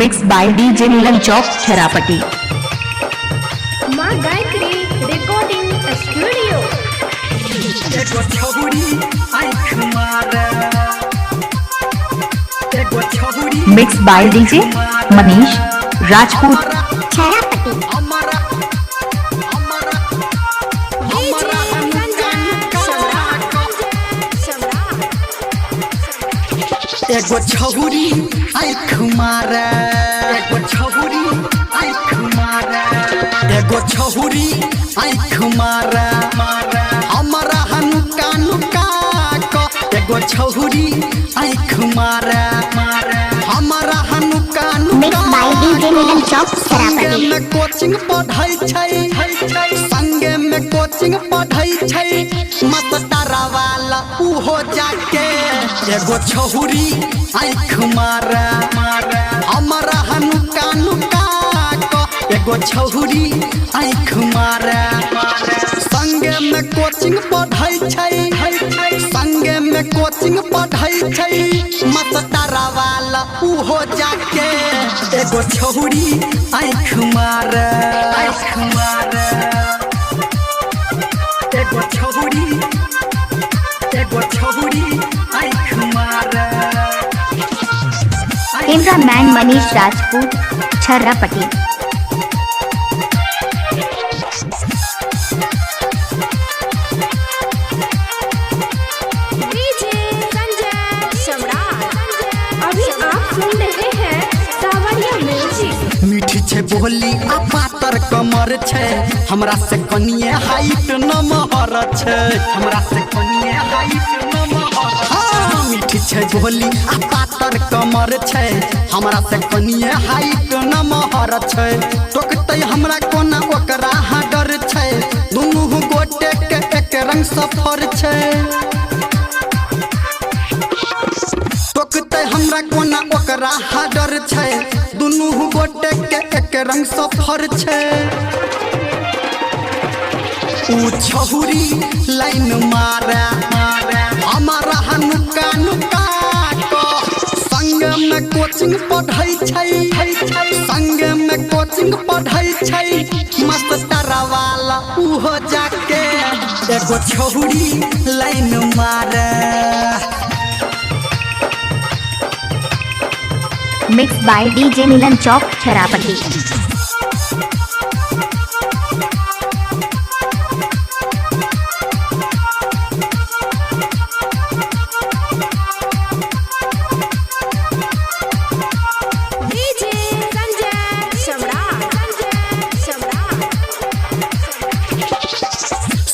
Mix by DJ Neelam Chowk Chharapati. Maa Gayatri recording studio. Mix by DJ Manish Rajput Chharapati. एगो छहुरी आँख मारे, एगो छहुरी आँख मारे, एगो छहुरी आँख मारे, हमारा हनुका नुका को। एगो छहुरी आँख मारे, हमारा हनुका नुका को। संगे में कोचिंग पढ़ाई छै, संगे में कोचिंग पढ़ाई छै, मास्टरा वाला उहो जाके। एगो छहुरी आँख मारे, हमारा हनुका नुका को। एगो छहुरी आँख मारे, संगे में कोचिंग पढ़ाई छै, संगे में कोचिंग पढ़ाई छै, मास्टरा वाला उहो जाके। एगो छहुरी आँख मारे, आँख मारे, एगो छहुरी, एगो छहुरी आँख मारे। कैमरामैन मनीष राजपूत छरापटी। डीजे संजय सम्राट। अभी आप सुन रहे हैं सावरिया म्यूजिक। मीठी छे बोली आ पातर कमर छे, हमरा से कनिए हाइट नमहर छे, हमरा से कनिए हाइट नमहर। हाँ, मीठी छे बोली आ पातर कमर छे, हमरा से कनिए हाइट नमहर छे। टोकते हमरा कोना ओकरा हाडर छे, दुनू गोटे के एक रंग सफर छे। टोकते हमरा कोना ओकरा हाडर छै, दुनू गोटे के एक रंग सफर छै। ऊ छहुरी लाइन मारे, हमारा हनुका नुका को। संग में कोचिंग पढ़ाई छै, संग में कोचिंग पढ़ाई छै, मास्टरा वाला उहो जाके। एगो छहुरी लाइन मारे। Mix by DJ Neelam Chowk Chharapati. DJ Sanjay Samrat.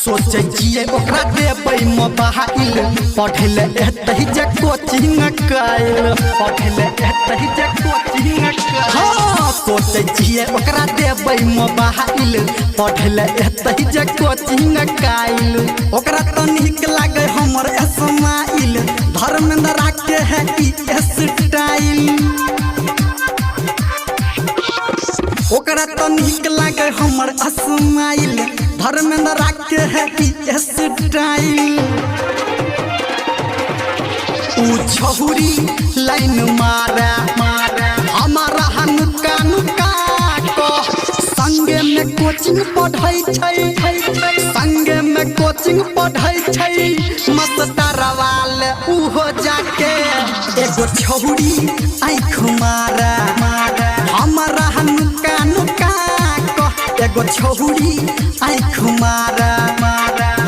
सोचे छिए ओकरा देबै मोबाइल, पढ़े ले एतही जे कोचिंग काइल, पढ़े ले एतही जे कोचिंग काइल। हाँ, सोचे छिए ओकरा देबै मोबाइल, पढ़े ले एतही जे कोचिंग काइल। ओकरा तो नीक लागे हमर स्माइल, धर्मेंद्र के है ई स्टाइल। ओकरा तो नीक लागे हमर स्माइल, धर्मेंद्र के है ई स्टाइल। ऊ छहुरी लाइन मारे, हमारा हनुका नुका को। संगे में कोचिंग पढ़ाई छै, संगे में कोचिंग पढ़ाई छै, मास्टरा वाले उहो जाके। एगो छहुरी आँख मारे, हमारा हनुका नुका को। एगो छहुरी आँख मारे,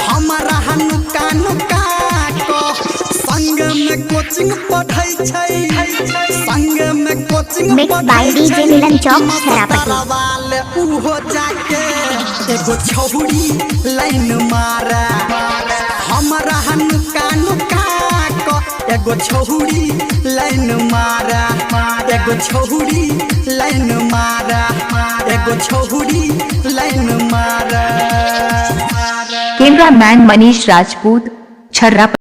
हमारा हनुका नुका को। संग में कोचिंग पढ़ाई छै, संग में coaching mix by DJ Neelam Chowk छरापटी। वाले उहो जाके। एगो छहुरी लाइन मारे, हमारा हनुका नुका को। एगो छहुरी लाइन मारे, एगो छहुरी लाइन मारे, एगो छहुरी लाइन मारे। कैमरामैन मनीष राजपूत छरापटी।